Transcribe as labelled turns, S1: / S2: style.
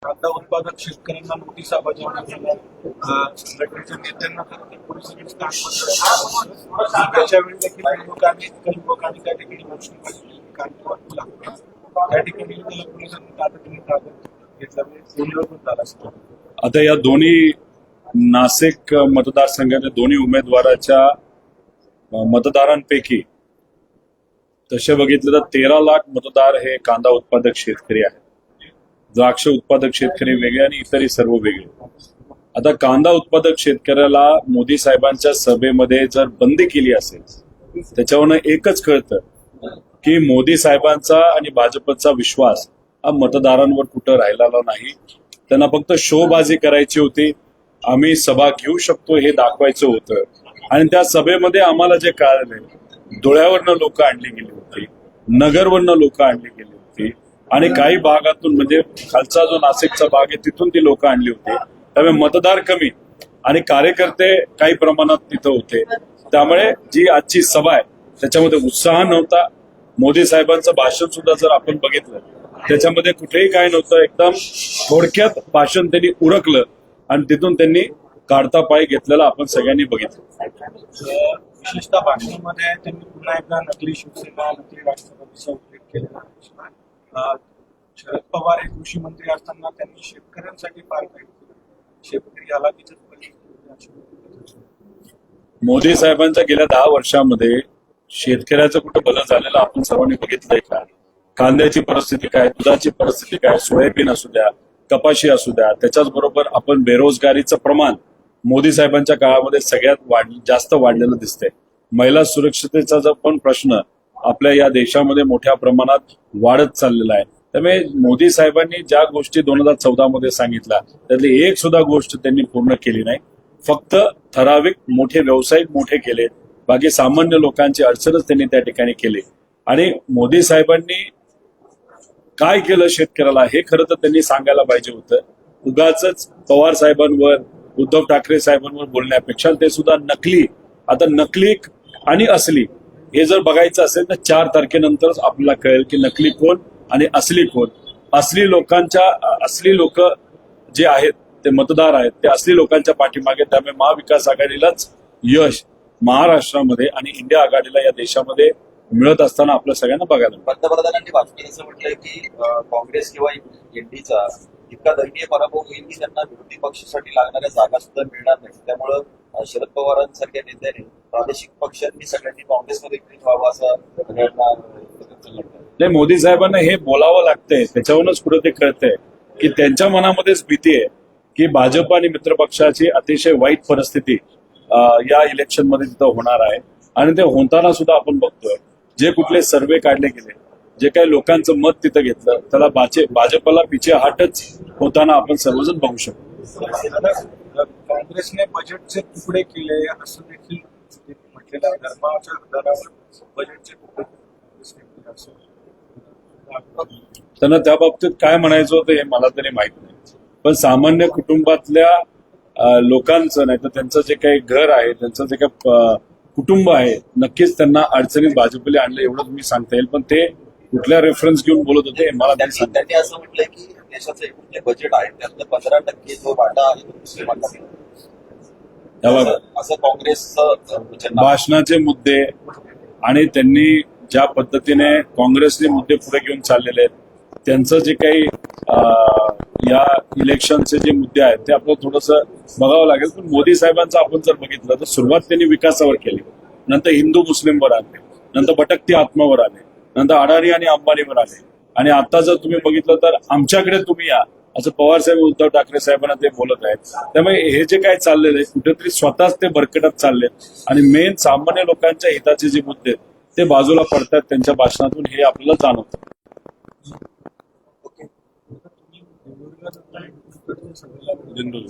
S1: कांदा उत्पादक शेतकऱ्यांना नोटिसा बजावण्यात आल्या. संघटनेच्या नेत्यांना तर पोलिसांनी त्याच्यावेळी देखील काही लोकांनी त्या ठिकाणी घोषणा केली की कांद्यावर लागतात. त्या ठिकाणी त्याला पोलिसांनी तातडीने ताब्यात घेतला. गोंधळ पण झाला असतो.
S2: आता या दोन्ही नाशिक मतदारसंघाच्या दोन्ही उमेदवाराच्या मतदारांपैकी तसे बघितलं तर 13 लाख मतदार हे कांदा उत्पादक शेतकरी आहेत. द्राक्ष उत्पादक शेतकरी वेगळे आणि इतरही सर्व वेगळे. आता कांदा उत्पादक शेतकऱ्याला मोदी साहेबांच्या सभेमध्ये जर बंदी केली असेल त्याच्यावरनं एकच कळतं की मोदी साहेबांचा आणि भाजपचा विश्वास हा मतदारांवर कुठं राहिलेला नाही. त्यांना फक्त शोबाजी करायची होती. आम्ही सभा घेऊ शकतो हे दाखवायचं होतं. आणि त्या सभेमध्ये आम्हाला जे कळालं धुळ्यावरनं लोक आणली गेली होती, नगरवरनं लोक आणली गेली होती आणि काही भागातून म्हणजे खालचा जो नाशिकचा भाग आहे तिथून ती लोक आणली होती. त्यामुळे मतदार कमी आणि कार्यकर्ते काही प्रमाणात तिथं होते. त्यामुळे जी आजची सभा आहे त्याच्यामध्ये उत्साह नव्हता. मोदी साहेबांचं भाषण सुद्धा जर आपण बघितलं त्याच्यामध्ये कुठेही काय नव्हतं. एकदम थोडक्यात भाषण त्यांनी उरकलं आणि तिथून त्यांनी काढता पाय घेतलेला आपण सगळ्यांनी बघितलं.
S1: विशेषतः भाषणामध्ये त्यांनी पुन्हा एकदा नकली शिवसेना नकली राष्ट्रवादीचा उल्लेख केला. शरद पवार हे कृषी मंत्री असताना त्यांनी शेतकऱ्यांसाठी फार काही केलं. शेतकरी हलाखीचीच परिस्थिती.
S2: मोदी साहेबांच्या गेल्या 10 वर्षामध्ये शेतकऱ्याचं कुठं भलं झालेलं आपण सर्वांनी बघितलंय का? कांद्याची परिस्थिती काय, दुधाची परिस्थिती काय, सोयाबीन असू द्या, कपाशी असू द्या, त्याच्याच बरोबर आपण बेरोजगारीचं प्रमाण मोदी साहेबांच्या काळामध्ये सगळ्यात जास्त वाढलेलं दिसतंय. महिला सुरक्षिततेचा जो पण प्रश्न आपल्या या देशामध्ये मोठ्या प्रमाणात वाढत चाललेला आहे. त्यामुळे मोदी साहेबांनी ज्या गोष्टी 2014 मध्ये सांगितल्या त्यातली एक सुद्धा गोष्ट त्यांनी पूर्ण केली नाही. फक्त ठराविक मोठे व्यावसायिक मोठे केले, बाकी सामान्य लोकांची अडचणच त्यांनी त्या ठिकाणी केली. आणि मोदी साहेबांनी काय केलं शेतकऱ्याला हे खरं तर त्यांनी सांगायला पाहिजे होतं. उगाच पवार साहेबांवर उद्धव ठाकरे साहेबांवर बोलण्यापेक्षा ते सुद्धा नकली. आता नकली आणि असली हे जर बघायचं असेल तर 4 तारखेनंतरच आपल्याला कळेल की नकली कोण आणि असली कोण. असली लोक जे आहेत ते मतदार आहेत ते असली लोकांच्या पाठीमागे. त्यामुळे महाविकास आघाडीलाच यश महाराष्ट्रामध्ये आणि इंडिया आघाडीला या देशामध्ये मिळत असताना आपल्या सगळ्यांना बघायला.
S3: पंतप्रधानांनी भाषणात असं म्हटलंय की काँग्रेस किंवा एनडीचा इतका दयनीय पराभव होईल की त्यांना विरोधी पक्षासाठी लागणाऱ्या जागा सुद्धा मिळणार नाही. त्यामुळं शरद पवारांसारख्या नेत्याने प्रादेशिक पक्षांनी सगळ्यांनी काँग्रेसमध्ये विलीन व्हावं असं
S2: नाही. मोदी साहेबांना हे बोलावं लागतंय. त्याच्यावरूनच कुठं ते कळतंय की त्यांच्या मनामध्येच भीती आहे की भाजप आणि मित्रपक्षाची अतिशय वाईट परिस्थिती या इलेक्शनमध्ये तिथं होणार आहे. आणि ते होताना सुद्धा आपण बघतोय जे कुठले सर्वे काढले गेले, जे काही लोकांचं मत तिथं घेतलं त्याला भाजपला पिछे हाटच होताना आपण सर्वजण बघू शकतो.
S1: काँग्रेसने बजेटचे तुकडे केले असं देखील म्हटलेलं आहे. धर्माच्या आधारावर बजेटचे तुकडे
S2: त्यांना त्या बाबतीत काय म्हणायचं होतं हे मला तरी माहित नाही. पण सामान्य कुटुंबातल्या लोकांचं नाही तर त्यांचं जे काही घर आहे, त्यांचं जे काही कुटुंब आहे, नक्कीच त्यांना अडचणीत भाजपले आणलं एवढंच मी सांगता येईल. पण ते कुठल्या रेफरन्स घेऊन बोलत होते हे मला नाही सांगता.
S3: त्यांनी असं म्हटलंय की देशाचं एकूण जे बजेट आहे त्यातलं 15% जो वाटा आहे तो मुस्लिमांना, असं काँग्रेसचं
S2: भाषणाचे मुद्दे आणि त्यांनी ज्या पद्धतीने काँग्रेसने मुद्दे पुढे घेऊन चाललेले आहेत त्यांचं जे काही या इलेक्शनचे जे मुद्दे आहेत ते आपल्याला थोडंसं बघावं लागेल. पण मोदी साहेबांचं आपण जर बघितलं तर सुरुवात त्यांनी विकासावर केली, नंतर हिंदू मुस्लिमवर आले, नंतर भटकती आत्मावर आले, नंतर अडाणी आणि अंबानीवर आले आणि आता जर तुम्ही बघितलं तर आमच्याकडे तुम्ही या असं पवार साहेब उद्धव ठाकरे साहेबांना ते बोलत आहेत. त्यामुळे हे जे काय चाललेलं आहे कुठेतरी स्वतःच ते भरकटत चाललेत आणि मेन सामान्य लोकांच्या हिताचे जे मुद्दे ते बाजूला पडतात त्यांच्या भाषणातून हे आपल्याला जाणवतं.
S1: तुम्ही